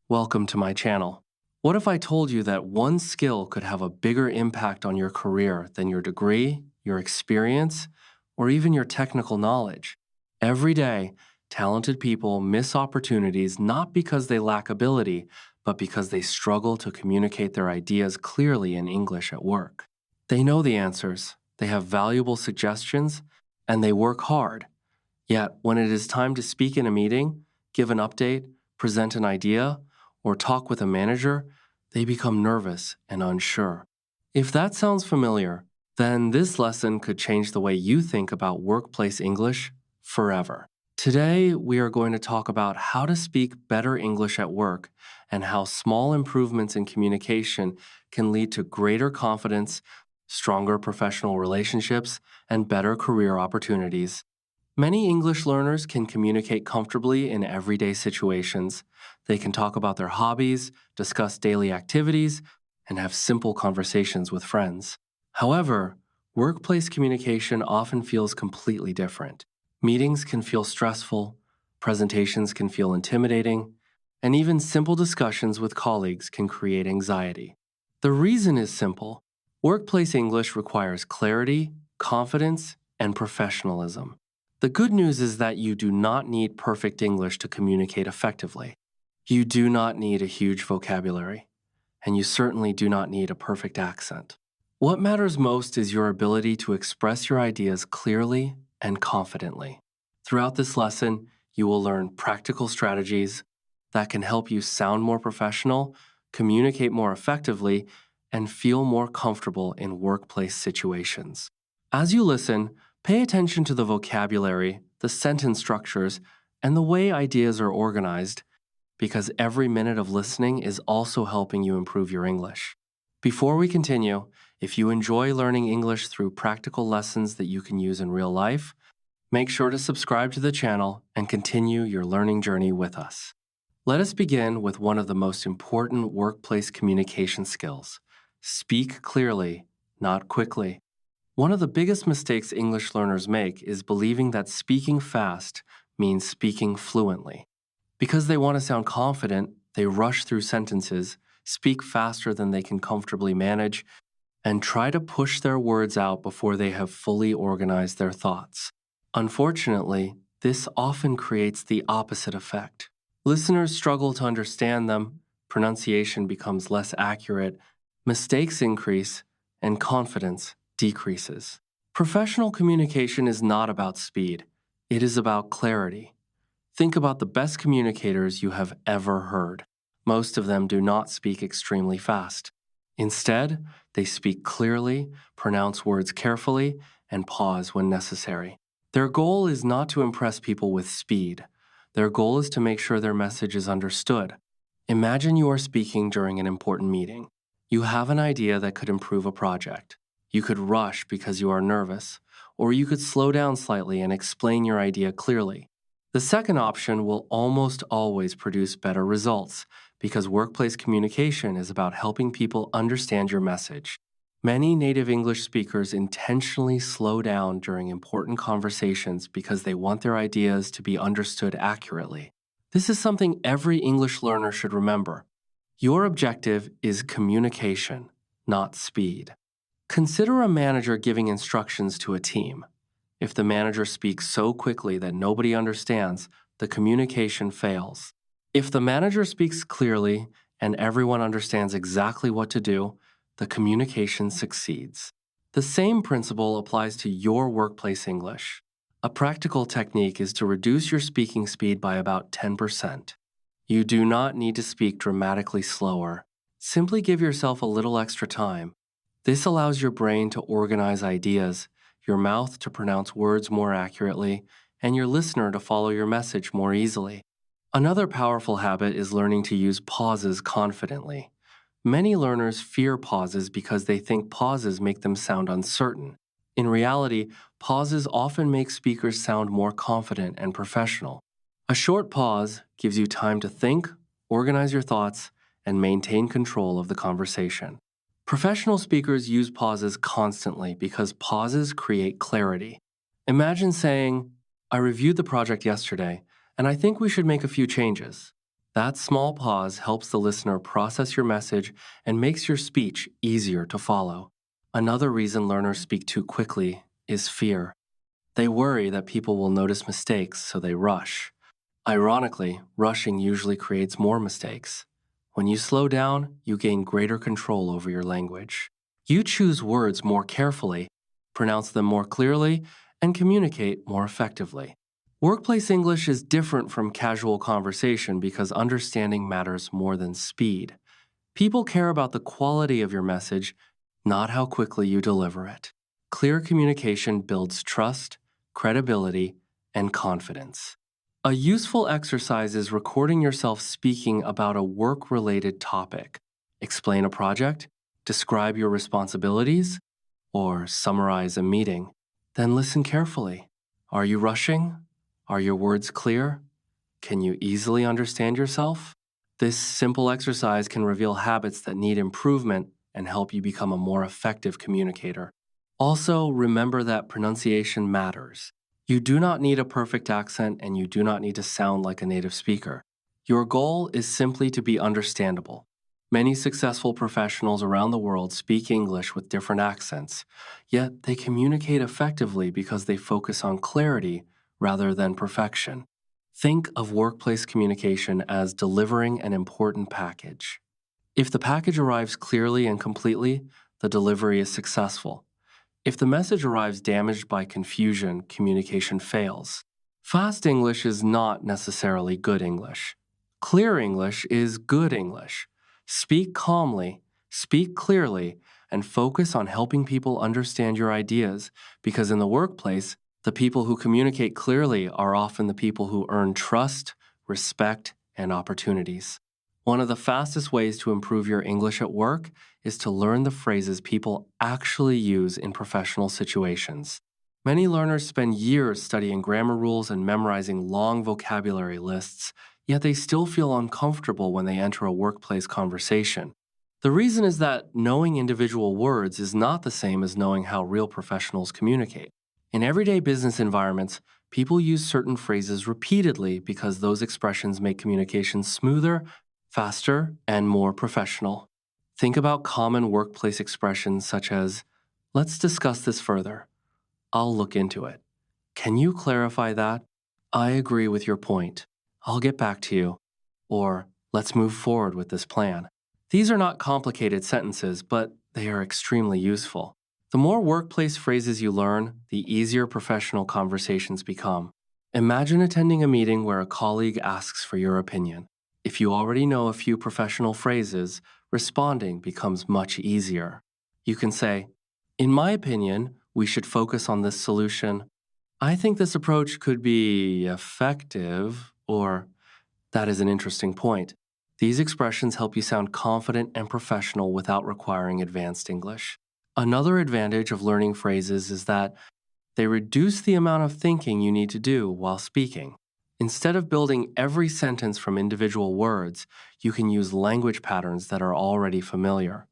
Welcome to my channel. What if I told you that one skill could have a bigger impact on your career than your degree, your experience, or even your technical knowledge? Every day, talented people miss opportunities not because they lack ability, but because they struggle to communicate their ideas clearly in English at work. They know the answers, they have valuable suggestions, and they work hard. Yet, when it is time to speak in a meeting, give an update, present an idea, or talk with a manager, they become nervous and unsure. If that sounds familiar, then this lesson could change the way you think about workplace English forever. Today, we are going to talk about how to speak better English at work and how small improvements in communication can lead to greater confidence, stronger professional relationships, and better career opportunities. Many English learners can communicate comfortably in everyday situations. They can talk about their hobbies, discuss daily activities, and have simple conversations with friends. However, workplace communication often feels completely different. Meetings can feel stressful, presentations can feel intimidating, and even simple discussions with colleagues can create anxiety. The reason is simple. Workplace English requires clarity, confidence, and professionalism. The good news is that you do not need perfect English to communicate effectively. You do not need a huge vocabulary, and you certainly do not need a perfect accent. What matters most is your ability to express your ideas clearly and confidently. Throughout this lesson, you will learn practical strategies that can help you sound more professional, communicate more effectively, and feel more comfortable in workplace situations. As you listen, pay attention to the vocabulary, the sentence structures, and the way ideas are organized, because every minute of listening is also helping you improve your English. Before we continue, if you enjoy learning English through practical lessons that you can use in real life, make sure to subscribe to the channel and continue your learning journey with us. Let us begin with one of the most important workplace communication skills. Speak clearly, not quickly. One of the biggest mistakes English learners make is believing that speaking fast means speaking fluently. Because they want to sound confident, they rush through sentences, speak faster than they can comfortably manage, and try to push their words out before they have fully organized their thoughts. Unfortunately, this often creates the opposite effect. Listeners struggle to understand them, pronunciation becomes less accurate, mistakes increase, and confidence decreases. Professional communication is not about speed, it is about clarity. Think about the best communicators you have ever heard. Most of them do not speak extremely fast. Instead, they speak clearly, pronounce words carefully, and pause when necessary. Their goal is not to impress people with speed. Their goal is to make sure their message is understood. Imagine you are speaking during an important meeting. You have an idea that could improve a project. You could rush because you are nervous, or you could slow down slightly and explain your idea clearly. The second option will almost always produce better results because workplace communication is about helping people understand your message. Many native English speakers intentionally slow down during important conversations because they want their ideas to be understood accurately. This is something every English learner should remember. Your objective is communication, not speed. Consider a manager giving instructions to a team. If the manager speaks so quickly that nobody understands, the communication fails. If the manager speaks clearly and everyone understands exactly what to do, the communication succeeds. The same principle applies to your workplace English. A practical technique is to reduce your speaking speed by about 10%. You do not need to speak dramatically slower. Simply give yourself a little extra time. This allows your brain to organize ideas, your mouth to pronounce words more accurately, and your listener to follow your message more easily. Another powerful habit is learning to use pauses confidently. Many learners fear pauses because they think pauses make them sound uncertain. In reality, pauses often make speakers sound more confident and professional. A short pause gives you time to think, organize your thoughts, and maintain control of the conversation. Professional speakers use pauses constantly because pauses create clarity. Imagine saying, I reviewed the project yesterday, and I think we should make a few changes. That small pause helps the listener process your message and makes your speech easier to follow. Another reason learners speak too quickly is fear. They worry that people will notice mistakes, so they rush. Ironically, rushing usually creates more mistakes. When you slow down, you gain greater control over your language. You choose words more carefully, pronounce them more clearly, and communicate more effectively. Workplace English is different from casual conversation because understanding matters more than speed. People care about the quality of your message, not how quickly you deliver it. Clear communication builds trust, credibility, and confidence. A useful exercise is recording yourself speaking about a work related topic. Explain a project, describe your responsibilities, or summarize a meeting. Then listen carefully. Are you rushing? Are your words clear? Can you easily understand yourself? This simple exercise can reveal habits that need improvement and help you become a more effective communicator. Also, remember that pronunciation matters. You do not need a perfect accent and you do not need to sound like a native speaker. Your goal is simply to be understandable. Many successful professionals around the world speak English with different accents, yet they communicate effectively because they focus on clarity rather than perfection. Think of workplace communication as delivering an important package. If the package arrives clearly and completely, the delivery is successful. If the message arrives damaged by confusion, communication fails. Fast English is not necessarily good English. Clear English is good English. Speak calmly, speak clearly, and focus on helping people understand your ideas because in the workplace, the people who communicate clearly are often the people who earn trust, respect, and opportunities. One of the fastest ways to improve your English at work is to learn the phrases people actually use in professional situations. Many learners spend years studying grammar rules and memorizing long vocabulary lists, yet they still feel uncomfortable when they enter a workplace conversation. The reason is that knowing individual words is not the same as knowing how real professionals communicate. In everyday business environments, people use certain phrases repeatedly because those expressions make communication smoother, faster, and more professional. Think about common workplace expressions such as, let's discuss this further. I'll look into it. Can you clarify that? I agree with your point. I'll get back to you. Or, let's move forward with this plan. These are not complicated sentences, but they are extremely useful. The more workplace phrases you learn, the easier professional conversations become. Imagine attending a meeting where a colleague asks for your opinion. If you already know a few professional phrases, responding becomes much easier. You can say, in my opinion, we should focus on this solution. I think this approach could be effective, or that is an interesting point. These expressions help you sound confident and professional without requiring advanced English. Another advantage of learning phrases is that they reduce the amount of thinking you need to do while speaking. Instead of building every sentence from individual words, you can use language patterns that are already familiar.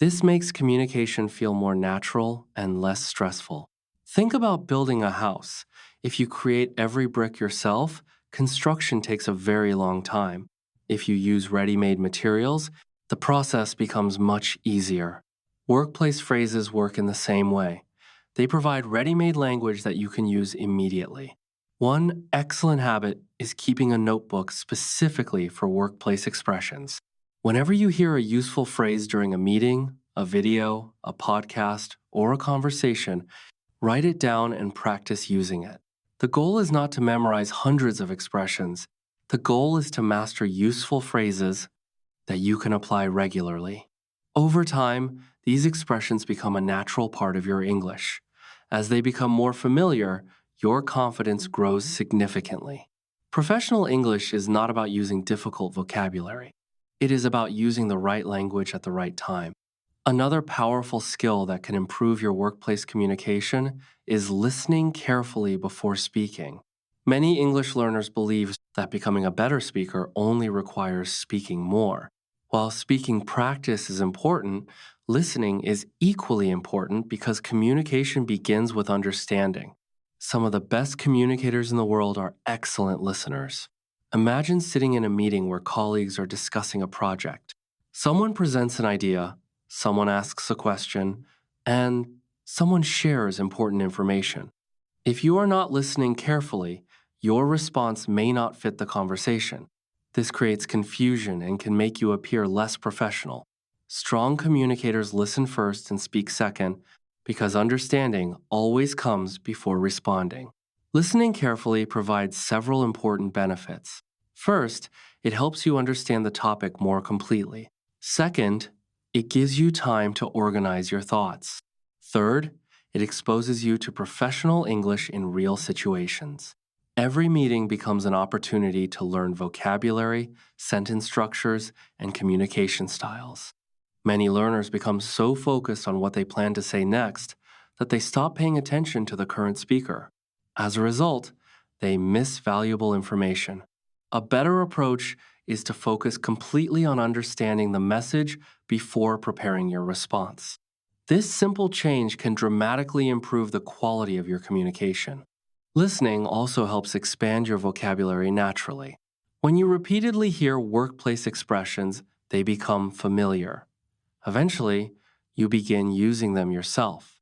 This makes communication feel more natural and less stressful. Think about building a house. If you create every brick yourself, construction takes a very long time. If you use ready-made materials, the process becomes much easier. Workplace phrases work in the same way. They provide ready-made language that you can use immediately. One excellent habit is keeping a notebook specifically for workplace expressions. Whenever you hear a useful phrase during a meeting, a video, a podcast, or a conversation, write it down and practice using it. The goal is not to memorize hundreds of expressions. The goal is to master useful phrases that you can apply regularly. Over time, these expressions become a natural part of your English. As they become more familiar, your confidence grows significantly. Professional English is not about using difficult vocabulary. It is about using the right language at the right time. Another powerful skill that can improve your workplace communication is listening carefully before speaking. Many English learners believe that becoming a better speaker only requires speaking more. While speaking practice is important, listening is equally important because communication begins with understanding. Some of the best communicators in the world are excellent listeners. Imagine sitting in a meeting where colleagues are discussing a project. Someone presents an idea, someone asks a question, and someone shares important information. If you are not listening carefully, your response may not fit the conversation. This creates confusion and can make you appear less professional. Strong communicators listen first and speak second because understanding always comes before responding. Listening carefully provides several important benefits. First, it helps you understand the topic more completely. Second, it gives you time to organize your thoughts. Third, it exposes you to professional English in real situations. Every meeting becomes an opportunity to learn vocabulary, sentence structures, and communication styles. Many learners become so focused on what they plan to say next that they stop paying attention to the current speaker. As a result, they miss valuable information. A better approach is to focus completely on understanding the message before preparing your response. This simple change can dramatically improve the quality of your communication. Listening also helps expand your vocabulary naturally. When you repeatedly hear workplace expressions, they become familiar. Eventually, you begin using them yourself.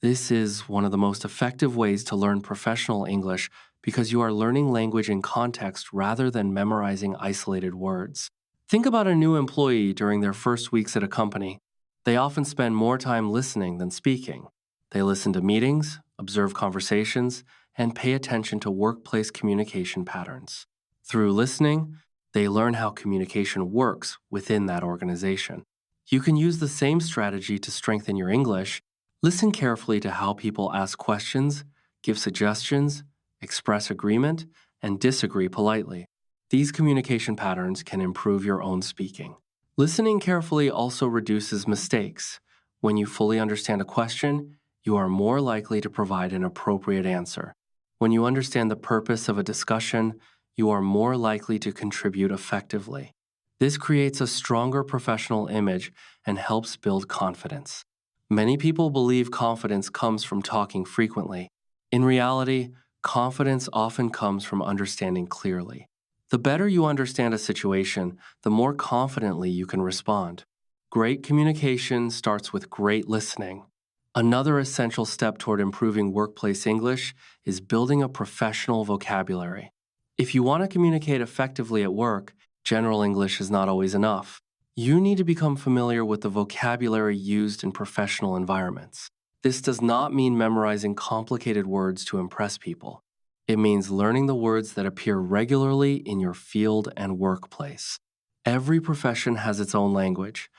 This is one of the most effective ways to learn professional English because you are learning language in context rather than memorizing isolated words. Think about a new employee during their first weeks at a company. They often spend more time listening than speaking. They listen to meetings, observe conversations, and pay attention to workplace communication patterns. Through listening, they learn how communication works within that organization. You can use the same strategy to strengthen your English. Listen carefully to how people ask questions, give suggestions, express agreement, and disagree politely. These communication patterns can improve your own speaking. Listening carefully also reduces mistakes. When you fully understand a question, you are more likely to provide an appropriate answer. When you understand the purpose of a discussion, you are more likely to contribute effectively. This creates a stronger professional image and helps build confidence. Many people believe confidence comes from talking frequently. In reality, confidence often comes from understanding clearly. The better you understand a situation, the more confidently you can respond. Great communication starts with great listening. Another essential step toward improving workplace English is building a professional vocabulary. If you want to communicate effectively at work, general English is not always enough. You need to become familiar with the vocabulary used in professional environments. This does not mean memorizing complicated words to impress people. It means learning the words that appear regularly in your field and workplace. Every profession has its own language.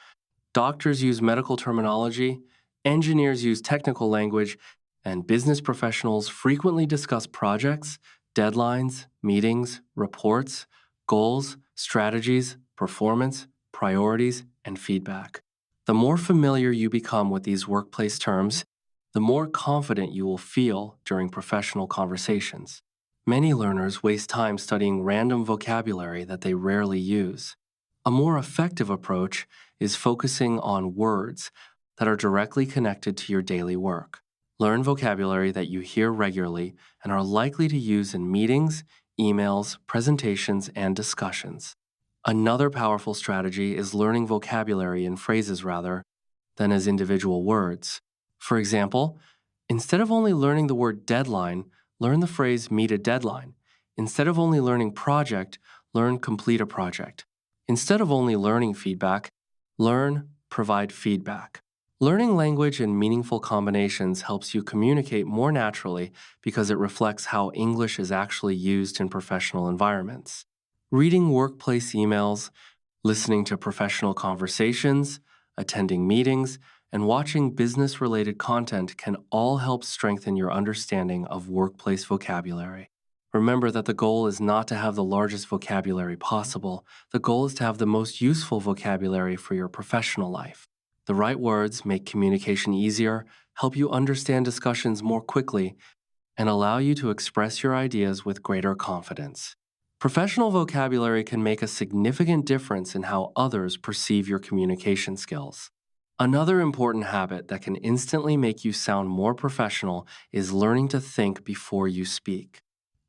Doctors use medical terminology, engineers use technical language, and business professionals frequently discuss projects, deadlines, meetings, reports, goals, strategies, performance, priorities, and feedback. The more familiar you become with these workplace terms, the more confident you will feel during professional conversations. Many learners waste time studying random vocabulary that they rarely use. A more effective approach is focusing on words that are directly connected to your daily work. Learn vocabulary that you hear regularly and are likely to use in meetings, emails, presentations, and discussions. Another powerful strategy is learning vocabulary in phrases rather than as individual words. For example, instead of only learning the word deadline, learn the phrase meet a deadline. Instead of only learning project, learn complete a project. Instead of only learning feedback, learn provide feedback. Learning language in meaningful combinations helps you communicate more naturally because it reflects how English is actually used in professional environments. Reading workplace emails, listening to professional conversations, attending meetings, and watching business-related content can all help strengthen your understanding of workplace vocabulary. Remember that the goal is not to have the largest vocabulary possible. The goal is to have the most useful vocabulary for your professional life. The right words make communication easier, help you understand discussions more quickly, and allow you to express your ideas with greater confidence. Professional vocabulary can make a significant difference in how others perceive your communication skills. Another important habit that can instantly make you sound more professional is learning to think before you speak.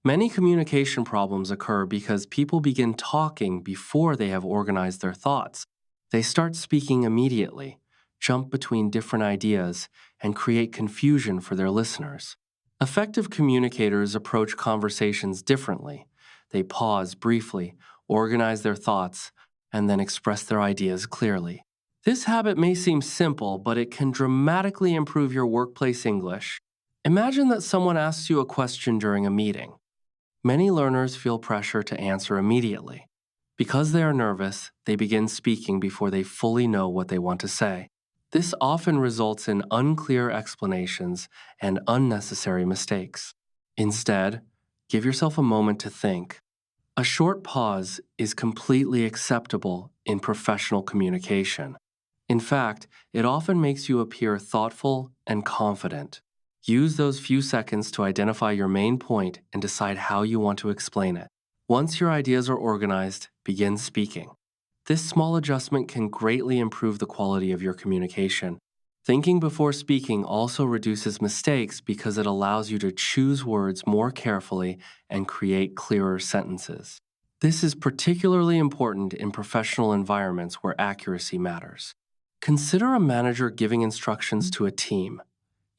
Many communication problems occur because people begin talking before they have organized their thoughts. They start speaking immediately, jump between different ideas, and create confusion for their listeners. Effective communicators approach conversations differently. They pause briefly, organize their thoughts, and then express their ideas clearly. This habit may seem simple, but it can dramatically improve your workplace English. Imagine that someone asks you a question during a meeting. Many learners feel pressure to answer immediately. Because they are nervous, they begin speaking before they fully know what they want to say. This often results in unclear explanations and unnecessary mistakes. Instead, give yourself a moment to think. A short pause is completely acceptable in professional communication. In fact, it often makes you appear thoughtful and confident. Use those few seconds to identify your main point and decide how you want to explain it. Once your ideas are organized, begin speaking. This small adjustment can greatly improve the quality of your communication. Thinking before speaking also reduces mistakes because it allows you to choose words more carefully and create clearer sentences. This is particularly important in professional environments where accuracy matters. Consider a manager giving instructions to a team.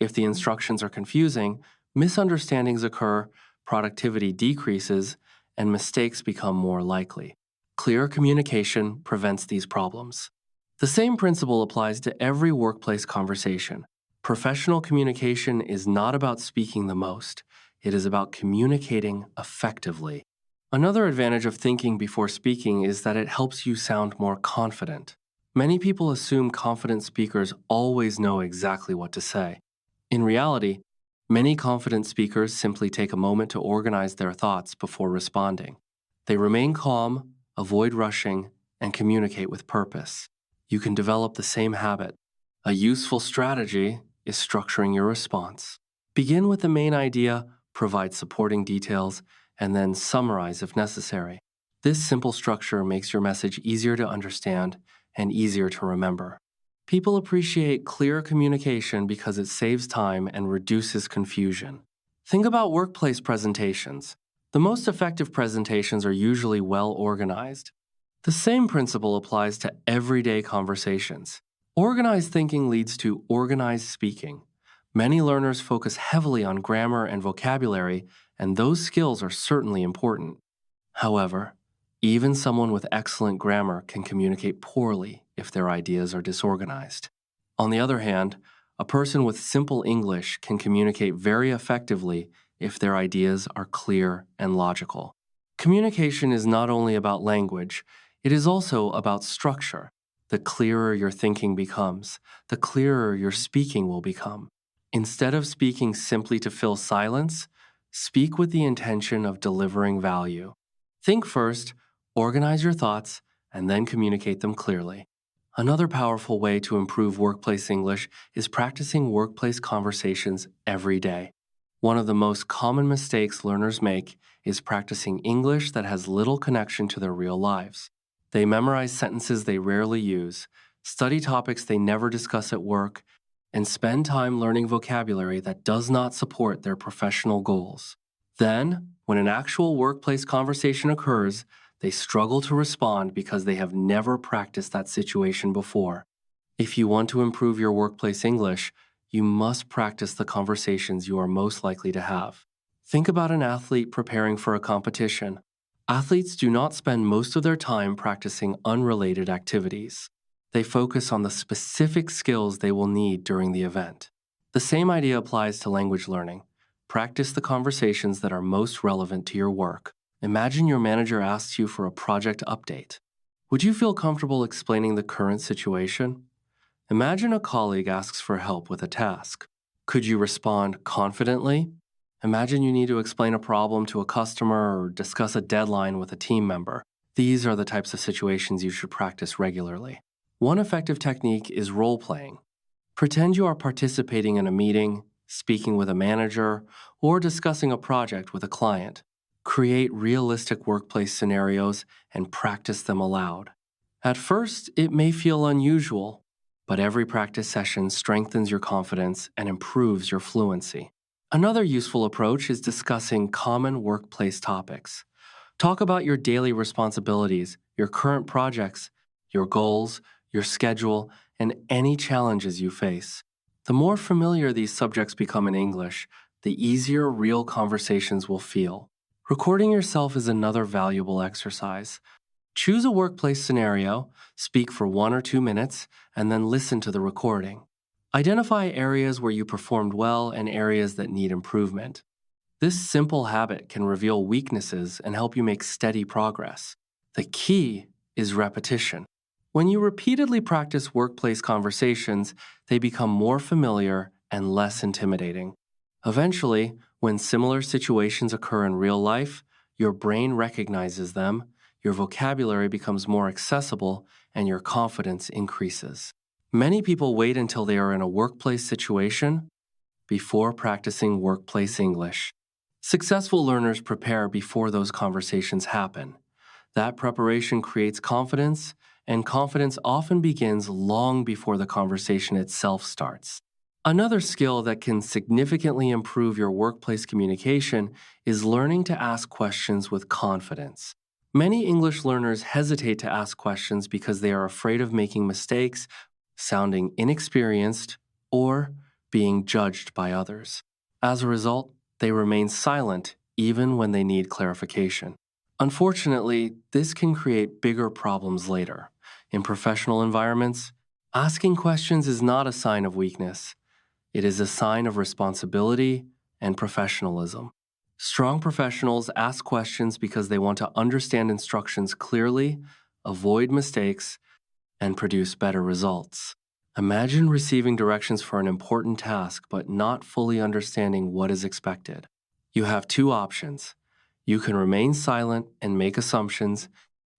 If the instructions are confusing, misunderstandings occur, productivity decreases, and mistakes become more likely. Clear communication prevents these problems. The same principle applies to every workplace conversation. Professional communication is not about speaking the most, it is about communicating effectively. Another advantage of thinking before speaking is that it helps you sound more confident. Many people assume confident speakers always know exactly what to say. In reality, many confident speakers simply take a moment to organize their thoughts before responding. They remain calm, avoid rushing, and communicate with purpose. You can develop the same habit. A useful strategy is structuring your response. Begin with the main idea, provide supporting details, and then summarize if necessary. This simple structure makes your message easier to understand and easier to remember. People appreciate clear communication because it saves time and reduces confusion. Think about workplace presentations. The most effective presentations are usually well organized. The same principle applies to everyday conversations. Organized thinking leads to organized speaking. Many learners focus heavily on grammar and vocabulary, and those skills are certainly important. However, even someone with excellent grammar can communicate poorly if their ideas are disorganized. On the other hand, a person with simple English can communicate very effectively if their ideas are clear and logical. Communication is not only about language, it is also about structure. The clearer your thinking becomes, the clearer your speaking will become. Instead of speaking simply to fill silence, speak with the intention of delivering value. Think first, organize your thoughts, and then communicate them clearly. Another powerful way to improve workplace English is practicing workplace conversations every day. One of the most common mistakes learners make is practicing English that has little connection to their real lives. They memorize sentences they rarely use, study topics they never discuss at work, and spend time learning vocabulary that does not support their professional goals. Then, when an actual workplace conversation occurs, they struggle to respond because they have never practiced that situation before. If you want to improve your workplace English, you must practice the conversations you are most likely to have. Think about an athlete preparing for a competition. Athletes do not spend most of their time practicing unrelated activities. They focus on the specific skills they will need during the event. The same idea applies to language learning. Practice the conversations that are most relevant to your work. Imagine your manager asks you for a project update. Would you feel comfortable explaining the current situation? Imagine a colleague asks for help with a task. Could you respond confidently? Imagine you need to explain a problem to a customer or discuss a deadline with a team member. These are the types of situations you should practice regularly. One effective technique is role playing. Pretend you are participating in a meeting, speaking with a manager, or discussing a project with a client. Create realistic workplace scenarios and practice them aloud. At first, it may feel unusual, but every practice session strengthens your confidence and improves your fluency. Another useful approach is discussing common workplace topics. Talk about your daily responsibilities, your current projects, your goals, your schedule, and any challenges you face. The more familiar these subjects become in English, the easier real conversations will feel. Recording yourself is another valuable exercise. Choose a workplace scenario, speak for 1 or 2 minutes, and then listen to the recording. Identify areas where you performed well and areas that need improvement. This simple habit can reveal weaknesses and help you make steady progress. The key is repetition. When you repeatedly practice workplace conversations, they become more familiar and less intimidating. Eventually, when similar situations occur in real life, your brain recognizes them, your vocabulary becomes more accessible, and your confidence increases. Many people wait until they are in a workplace situation before practicing workplace English. Successful learners prepare before those conversations happen. That preparation creates confidence, and confidence often begins long before the conversation itself starts. Another skill that can significantly improve your workplace communication is learning to ask questions with confidence. Many English learners hesitate to ask questions because they are afraid of making mistakes, sounding inexperienced, or being judged by others. As a result, they remain silent even when they need clarification. Unfortunately, this can create bigger problems later. In professional environments, asking questions is not a sign of weakness. It is a sign of responsibility and professionalism. Strong professionals ask questions because they want to understand instructions clearly, avoid mistakes, and produce better results. Imagine receiving directions for an important task but not fully understanding what is expected. You have two options. You can remain silent and make assumptions,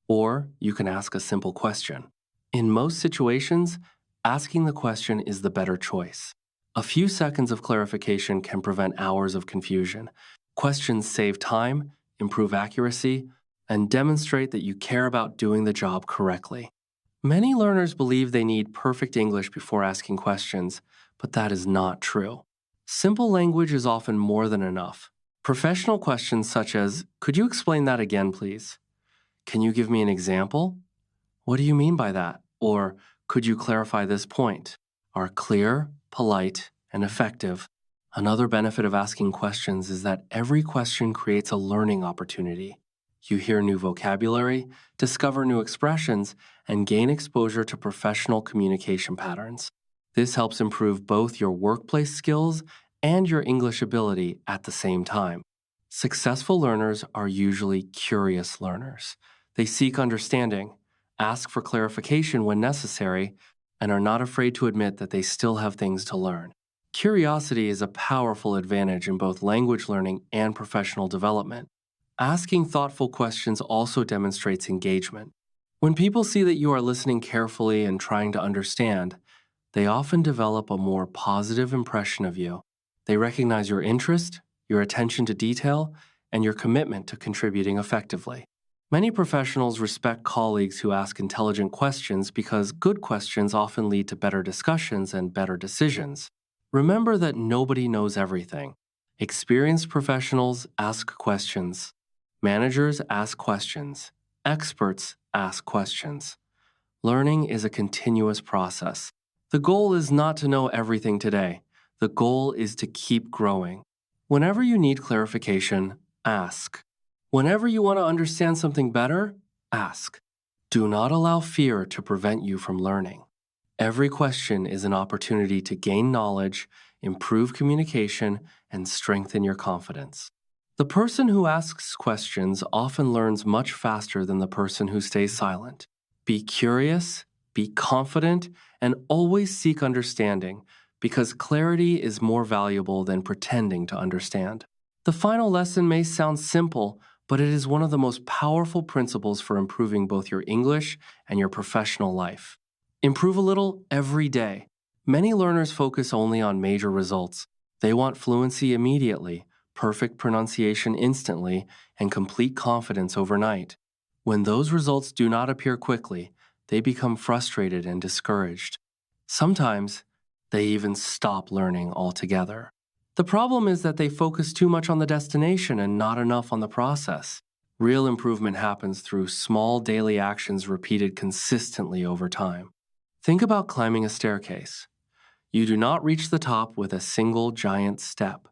or you can ask a simple question. In most situations, asking the question is the better choice. A few seconds of clarification can prevent hours of confusion. Questions save time, improve accuracy, and demonstrate that you care about doing the job correctly. Many learners believe they need perfect English before asking questions, but that is not true. Simple language is often more than enough. Professional questions such as, "Could you explain that again, please? Can you give me an example? What do you mean by that?" Or, "Could you clarify this point?" are clear, polite, and effective. Another benefit of asking questions is that every question creates a learning opportunity. You hear new vocabulary, discover new expressions, and gain exposure to professional communication patterns. This helps improve both your workplace skills and your English ability at the same time. Successful learners are usually curious learners. They seek understanding, ask for clarification when necessary, and are not afraid to admit that they still have things to learn. Curiosity is a powerful advantage in both language learning and professional development. Asking thoughtful questions also demonstrates engagement. When people see that you are listening carefully and trying to understand, they often develop a more positive impression of you. They recognize your interest, your attention to detail, and your commitment to contributing effectively. Many professionals respect colleagues who ask intelligent questions because good questions often lead to better discussions and better decisions. Remember that nobody knows everything. Experienced professionals ask questions. Managers ask questions. Experts ask questions. Learning is a continuous process. The goal is not to know everything today. The goal is to keep growing. Whenever you need clarification, ask. Whenever you want to understand something better, ask. Do not allow fear to prevent you from learning. Every question is an opportunity to gain knowledge, improve communication, and strengthen your confidence. The person who asks questions often learns much faster than the person who stays silent. Be curious, be confident, and always seek understanding, because clarity is more valuable than pretending to understand. The final lesson may sound simple, but it is one of the most powerful principles for improving both your English and your professional life. Improve a little every day. Many learners focus only on major results. They want fluency immediately, perfect pronunciation instantly, and complete confidence overnight. When those results do not appear quickly, they become frustrated and discouraged. Sometimes, they even stop learning altogether. The problem is that they focus too much on the destination and not enough on the process. Real improvement happens through small daily actions repeated consistently over time. Think about climbing a staircase. You do not reach the top with a single giant step.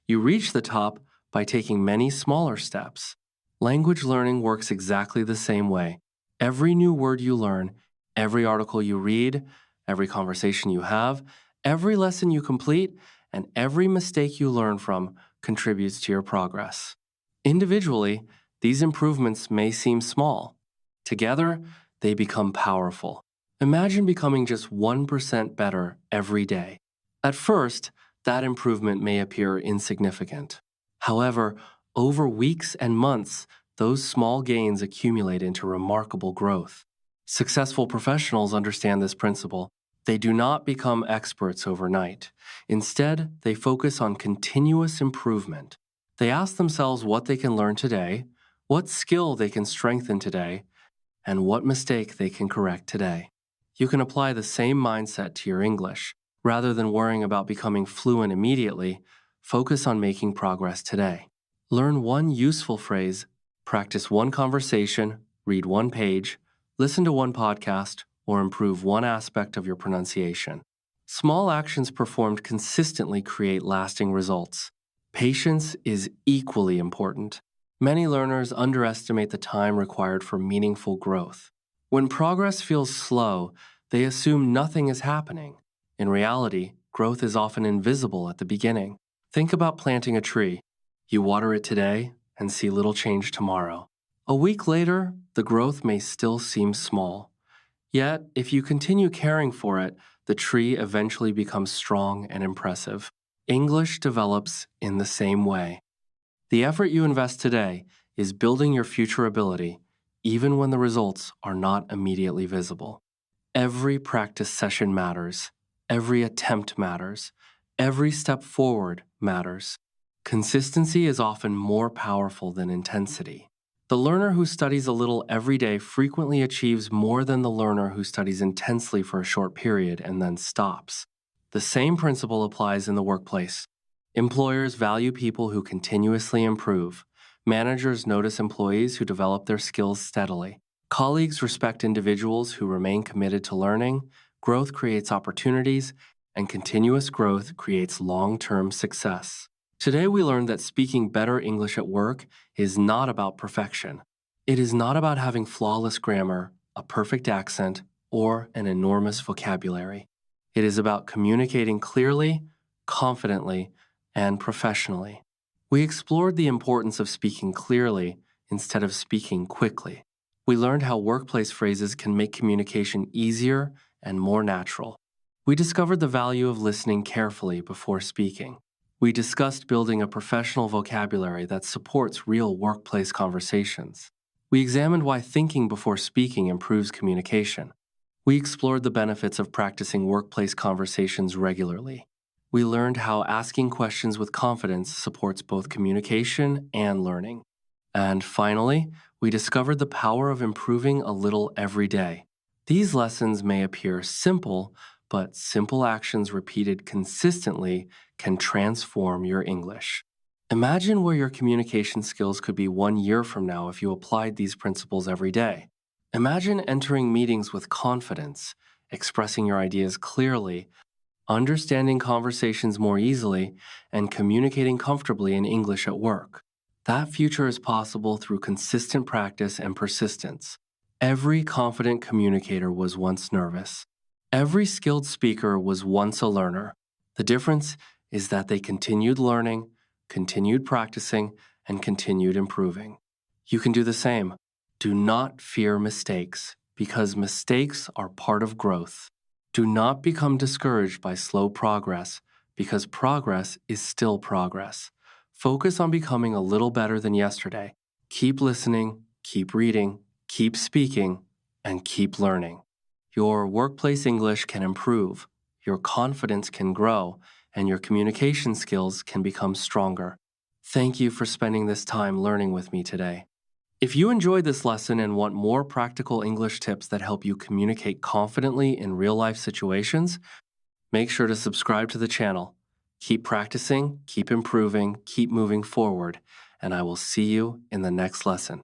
You reach the top by taking many smaller steps. Language learning works exactly the same way. Every new word you learn, every article you read, every conversation you have, every lesson you complete, and every mistake you learn from contributes to your progress. Individually, these improvements may seem small. Together, they become powerful. Imagine becoming just 1% better every day. At first, that improvement may appear insignificant. However, over weeks and months, those small gains accumulate into remarkable growth. Successful professionals understand this principle. They do not become experts overnight. Instead, they focus on continuous improvement. They ask themselves what they can learn today, what skill they can strengthen today, and what mistake they can correct today. You can apply the same mindset to your English. Rather than worrying about becoming fluent immediately, focus on making progress today. Learn one useful phrase, practice one conversation, read one page, listen to one podcast, or improve one aspect of your pronunciation. Small actions performed consistently create lasting results. Patience is equally important. Many learners underestimate the time required for meaningful growth. When progress feels slow, they assume nothing is happening. In reality, growth is often invisible at the beginning. Think about planting a tree. You water it today and see little change tomorrow. A week later, the growth may still seem small. Yet, if you continue caring for it, the tree eventually becomes strong and impressive. English develops in the same way. The effort you invest today is building your future ability, even when the results are not immediately visible. Every practice session matters. Every attempt matters. Every step forward matters. Consistency is often more powerful than intensity. The learner who studies a little every day frequently achieves more than the learner who studies intensely for a short period and then stops. The same principle applies in the workplace. Employers value people who continuously improve. Managers notice employees who develop their skills steadily. Colleagues respect individuals who remain committed to learning. Growth creates opportunities, and continuous growth creates long-term success. Today, we learned that speaking better English at work is not about perfection. It is not about having flawless grammar, a perfect accent, or an enormous vocabulary. It is about communicating clearly, confidently, and professionally. We explored the importance of speaking clearly instead of speaking quickly. We learned how workplace phrases can make communication easier and more natural. We discovered the value of listening carefully before speaking. We discussed building a professional vocabulary that supports real workplace conversations. We examined why thinking before speaking improves communication. We explored the benefits of practicing workplace conversations regularly. We learned how asking questions with confidence supports both communication and learning. And finally, we discovered the power of improving a little every day. These lessons may appear simple, but simple actions repeated consistently can transform your English. Imagine where your communication skills could be 1 year from now if you applied these principles every day. Imagine entering meetings with confidence, expressing your ideas clearly, understanding conversations more easily, and communicating comfortably in English at work. That future is possible through consistent practice and persistence. Every confident communicator was once nervous. Every skilled speaker was once a learner. The difference is that they continued learning, continued practicing, and continued improving. You can do the same. Do not fear mistakes, because mistakes are part of growth. Do not become discouraged by slow progress, because progress is still progress. Focus on becoming a little better than yesterday. Keep listening, keep reading, keep speaking, and keep learning. Your workplace English can improve, your confidence can grow, and your communication skills can become stronger. Thank you for spending this time learning with me today. If you enjoyed this lesson and want more practical English tips that help you communicate confidently in real-life situations, make sure to subscribe to the channel. Keep practicing, keep improving, keep moving forward, and I will see you in the next lesson.